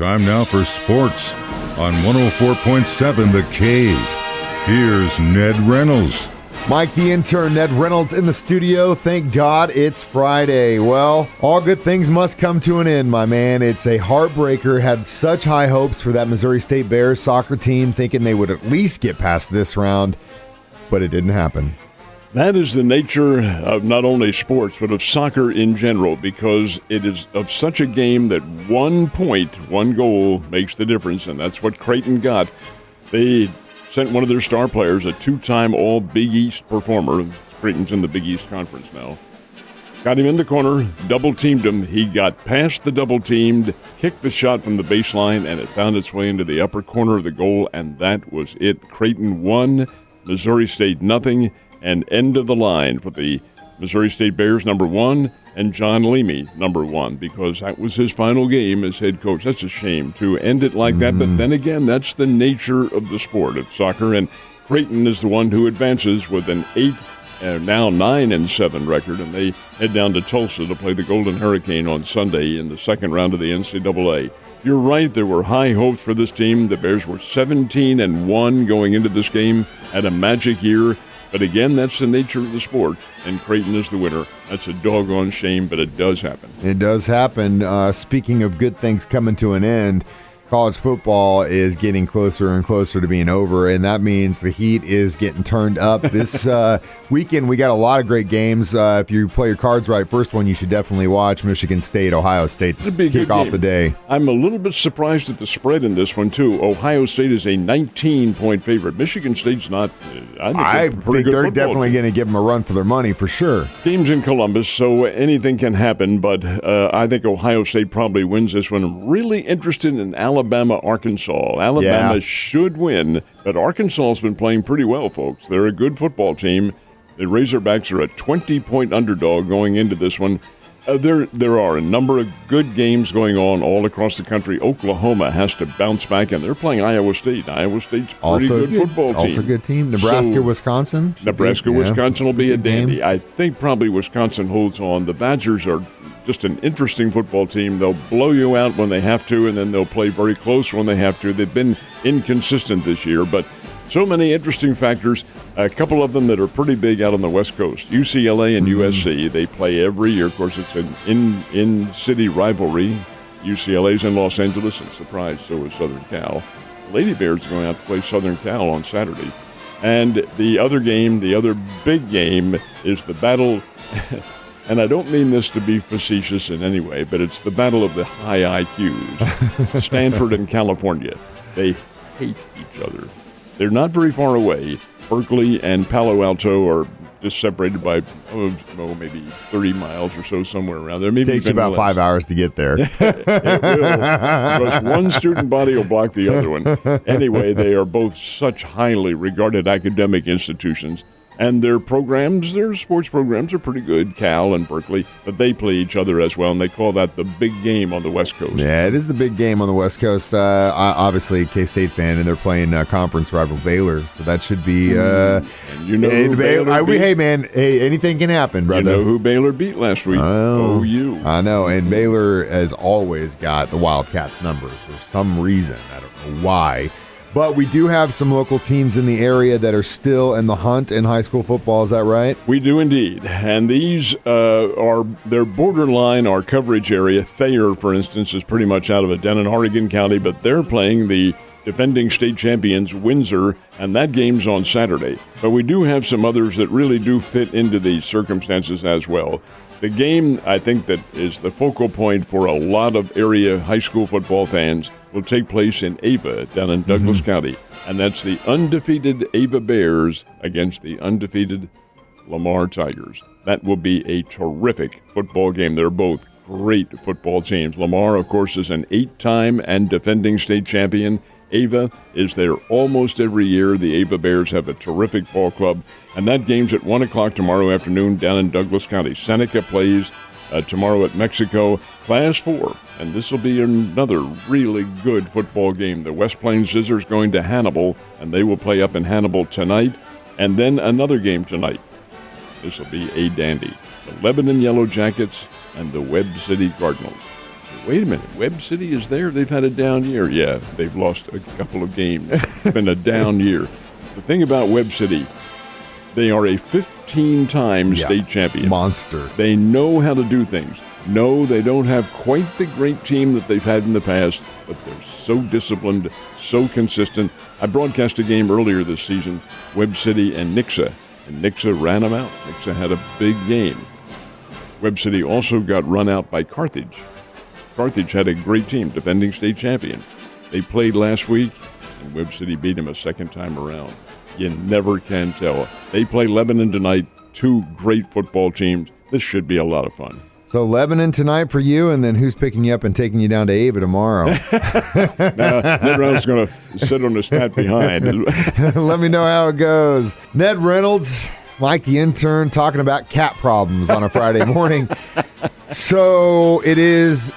Time now for sports on 104.7 The Cave. Here's Ned Reynolds. Mike, the intern, Ned Reynolds in the studio. Thank God it's Friday. Well, all good things must come to an end, my man. It's a heartbreaker. Had such high hopes for that Missouri State Bears soccer team, thinking they would at least get past this round, but it didn't happen. That is the nature of not only sports, but of soccer in general, because it is of such a game that 1 point, 1 goal makes the difference, and that's what Creighton got. They sent one of their star players, a 2-time All-Big East performer. Creighton's in the Big East Conference now. Got him in the corner, double-teamed him. He got past the double-teamed, kicked the shot from the baseline, and it found its way into the upper corner of the goal, and that was it. Creighton won, Missouri State nothing. And end of the line for the Missouri State Bears, number 1, and John Leamy, number 1, because that was his final game as head coach. That's a shame to end it like that, but then again, that's the nature of the sport of soccer, and Creighton is the one who advances with an 8, now 9-7 record, and they head down to Tulsa to play the Golden Hurricane on Sunday in the second round of the NCAA. You're right, there were high hopes for this team. The Bears were 17-1 going into this game, had a magic year. But again, that's the nature of the sport, and Creighton is the winner. That's a doggone shame, but it does happen. It does happen. Speaking of good things coming to an end, college football is getting closer and closer to being over, and that means the heat is getting turned up. This weekend, we got a lot of great games. If you play your cards right, first one you should definitely watch, Michigan State, Ohio State, to kick off the day. I'm a little bit surprised at the spread in this one, too. Ohio State is a 19-point favorite. Michigan State's not. I think they're definitely going to give them a run for their money, for sure. Team's in Columbus, so anything can happen, but I think Ohio State probably wins this one. I'm really interested in Alabama, Arkansas. Alabama should win, but Arkansas has been playing pretty well, folks. They're a good football team. The Razorbacks are a 20-point underdog going into this one. There are a number of good games going on all across the country. Oklahoma has to bounce back, and they're playing Iowa State. Iowa State's a pretty good football team. Also a good team. Nebraska, Wisconsin. Wisconsin will be a dandy. Game. I think probably Wisconsin holds on. The Badgers are just an interesting football team. They'll blow you out when they have to, and then they'll play very close when they have to. They've been inconsistent this year, but so many interesting factors. A couple of them that are pretty big out on the West Coast. UCLA and USC, they play every year. Of course, it's an in-city rivalry. UCLA's in Los Angeles, and surprise, so is Southern Cal. The Lady Bears are going out to play Southern Cal on Saturday. And the other game, the other big game, is the battle, and I don't mean this to be facetious in any way, but it's the battle of the high IQs. Stanford and California. They hate each other. They're not very far away. Berkeley and Palo Alto are just separated by, maybe 30 miles or so, somewhere around there. Maybe takes you about 5 hours to get there. It will, because one student body will block the other one. Anyway, they are both such highly regarded academic institutions. And their sports programs are pretty good, Cal and Berkeley, but they play each other as well, and they call that the big game on the West Coast. Yeah, it is the big game on the West Coast. Obviously, a K-State fan, and they're playing conference rival Baylor, so that should be... and you know who Baylor beat? Hey, man, anything can happen, brother. You know who Baylor beat last week? OU. I know, and Baylor has always got the Wildcats numbers for some reason. I don't know why. But we do have some local teams in the area that are still in the hunt in high school football. Is that right? We do indeed. And these they're borderline our coverage area. Thayer, for instance, is pretty much out of it down in Oregon County, but they're playing the defending state champions, Windsor, and that game's on Saturday. But we do have some others that really do fit into these circumstances as well. The game, I think, that is the focal point for a lot of area high school football fans will take place in Ava down in Douglas County. And that's the undefeated Ava Bears against the undefeated Lamar Tigers. That will be a terrific football game. They're both great football teams. Lamar, of course, is an 8-time and defending state champion. Ava is there almost every year. The Ava Bears have a terrific ball club. And that game's at 1 o'clock tomorrow afternoon down in Douglas County. Seneca plays tomorrow at Mexico, Class 4. And this will be another really good football game. The West Plains Scissors going to Hannibal, and they will play up in Hannibal tonight. And then another game tonight. This will be a dandy. The Lebanon Yellow Jackets and the Webb City Cardinals. wait a minute, Webb City is there? They've had a down year. Yeah, they've lost a couple of games. It's been a down year. The thing about Webb City, they are a 15-time state champion. Monster. They know how to do things. No, they don't have quite the great team that they've had in the past, but they're so disciplined, so consistent. I broadcast a game earlier this season, Webb City and Nixa, and Nixa ran them out. Nixa had a big game. Webb City also got run out by Carthage. Carthage had a great team, defending state champion. They played last week, and Webb City beat them a second time around. You never can tell. They play Lebanon tonight, two great football teams. This should be a lot of fun. So Lebanon tonight for you, and then who's picking you up and taking you down to Ava tomorrow? Ned Reynolds is going to sit on his fat behind. Let me know how it goes. Ned Reynolds, Mike the intern, talking about cat problems on a Friday morning. So it is,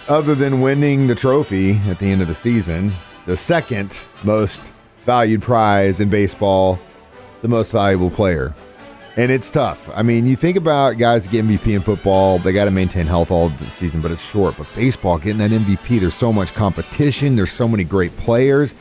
other than winning the trophy at the end of the season, the second most valued prize in baseball, the most valuable player. And it's tough. I mean, you think about guys that get MVP in football, they got to maintain health all the season, but it's short. But baseball, getting that MVP, there's so much competition. There's so many great players.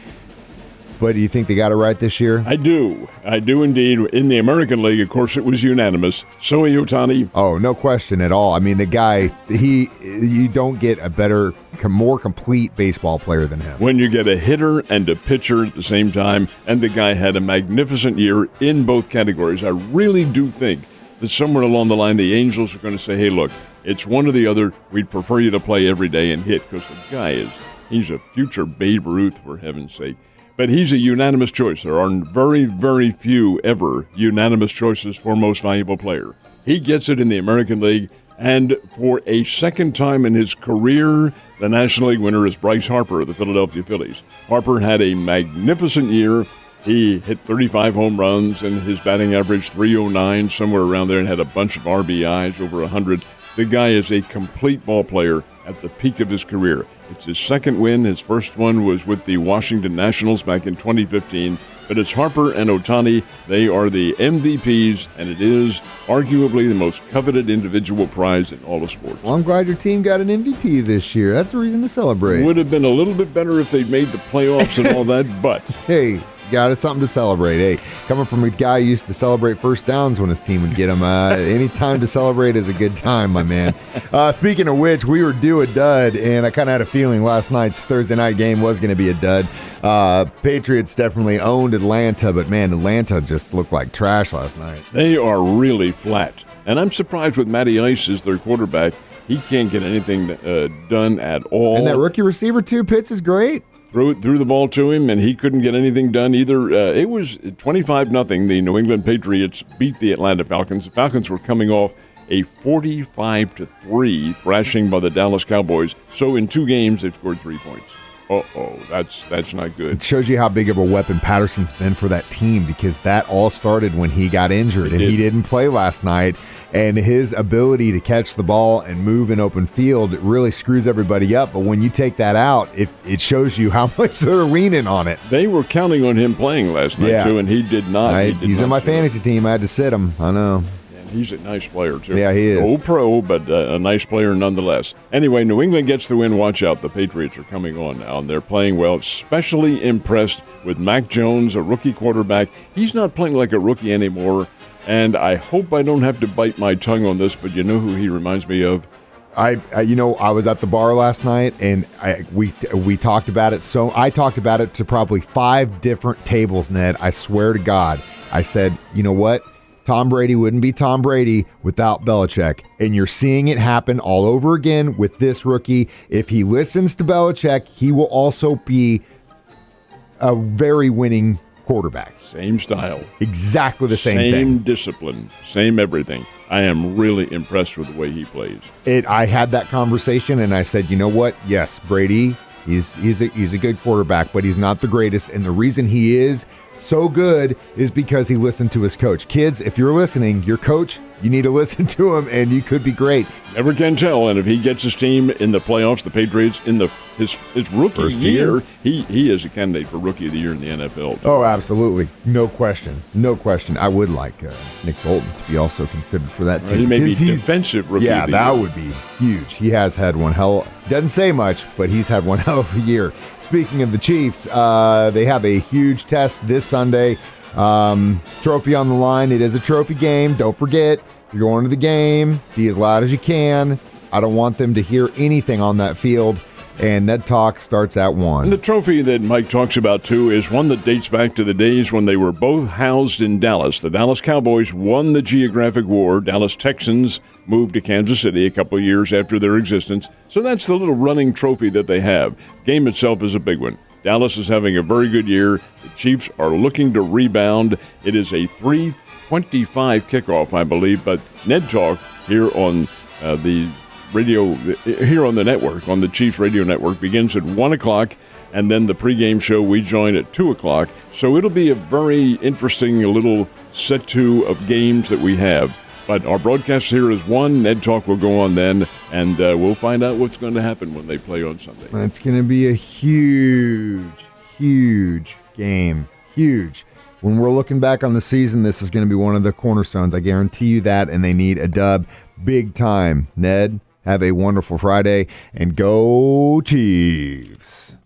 But do you think they got it right this year? I do. I do indeed. In the American League, of course, it was unanimous. Shohei Ohtani. Oh, no question at all. I mean, the guy, you don't get a better, more complete baseball player than him. When you get a hitter and a pitcher at the same time, and the guy had a magnificent year in both categories, I really do think that somewhere along the line, the Angels are going to say, hey, look, it's one or the other. We'd prefer you to play every day and hit, because the guy he's a future Babe Ruth, for heaven's sake. But he's a unanimous choice. There are very, very few ever unanimous choices for most valuable player. He gets it in the American League, and for a second time in his career, the National League winner is Bryce Harper of the Philadelphia Phillies. Harper had a magnificent year. He hit 35 home runs, and his batting average 309, somewhere around there, and had a bunch of RBIs, over 100. The guy is a complete ball player at the peak of his career. It's his second win. His first one was with the Washington Nationals back in 2015. But it's Harper and Ohtani. They are the MVPs, and it is arguably the most coveted individual prize in all of sports. Well, I'm glad your team got an MVP this year. That's a reason to celebrate. It would have been a little bit better if they'd made the playoffs and all that, but... Hey, got it, something to celebrate. Hey, coming from a guy who used to celebrate first downs when his team would get them, any time to celebrate is a good time, my man. Speaking of which, we were due a dud, and I kind of had a feeling last night's Thursday night game was going to be a dud. Patriots definitely owned Atlanta, but man, Atlanta just looked like trash last night. They are really flat, and I'm surprised with Matty Ice as their quarterback. He can't get anything done at all. And that rookie receiver, too, Pitts, is great. Threw the ball to him, and he couldn't get anything done either. It was 25-0. The New England Patriots beat the Atlanta Falcons. The Falcons were coming off a 45-3 thrashing by the Dallas Cowboys. So in 2 games, they've scored 3 points. That's not good. It shows you how big of a weapon Patterson's been for that team, because that all started when he got injured, and he didn't play last night. And his ability to catch the ball and move in open field really screws everybody up. But when you take that out, it shows you how much they're leaning on it. They were counting on him playing last night, too, and he did not. He's in my fantasy team. I had to sit him. I know. And he's a nice player, too. Yeah, he is. No pro, but a nice player nonetheless. Anyway, New England gets the win. Watch out. The Patriots are coming on now, and they're playing well. Especially impressed with Mac Jones, a rookie quarterback. He's not playing like a rookie anymore. And I hope I don't have to bite my tongue on this, but you know who he reminds me of? I was at the bar last night, and we talked about it. So I talked about it to probably 5 different tables, Ned. I swear to God. I said, you know what? Tom Brady wouldn't be Tom Brady without Belichick. And you're seeing it happen all over again with this rookie. If he listens to Belichick, he will also be a very winning quarterback. Same style. Exactly the same thing. Same discipline. Same everything. I am really impressed with the way he plays. I had that conversation, and I said, you know what? Yes, Brady, he's a good quarterback, but he's not the greatest. And the reason he is so good is because he listened to his coach. Kids, if you're listening, your coach, you need to listen to him, and you could be great. Never can tell. And if he gets his team in the playoffs, the Patriots, in his rookie First year, year. he is a candidate for Rookie of the Year in the NFL. Oh, absolutely. No question. No question. I would like Nick Bolton to be also considered for that, too. He may be Because defensive Rookie yeah, of the Year. that would be huge. He has had one doesn't say much, but he's had one hell of a year. Speaking of the Chiefs, they have a huge test this Sunday. Trophy on the line. It is a trophy game. Don't forget, if you're going to the game, be as loud as you can. I don't want them to hear anything on that field. And Ned Talk starts at 1. And the trophy that Mike talks about, too, is one that dates back to the days when they were both housed in Dallas. The Dallas Cowboys won the geographic war. Dallas Texans moved to Kansas City a couple of years after their existence. So that's the little running trophy that they have. Game itself is a big one. Dallas is having a very good year. The Chiefs are looking to rebound. It is a 3:25 kickoff, I believe. But Ned Talk here on the radio, here on the network, on the Chiefs radio network, begins at 1 o'clock, and then the pregame show we join at 2 o'clock. So it'll be a very interesting little set two of games that we have. But our broadcast here is 1. Ned Talk will go on then, and we'll find out what's going to happen when they play on Sunday. It's going to be a huge, huge game. Huge. When we're looking back on the season, this is going to be one of the cornerstones. I guarantee you that, and they need a dub big time. Ned, have a wonderful Friday, and go Chiefs.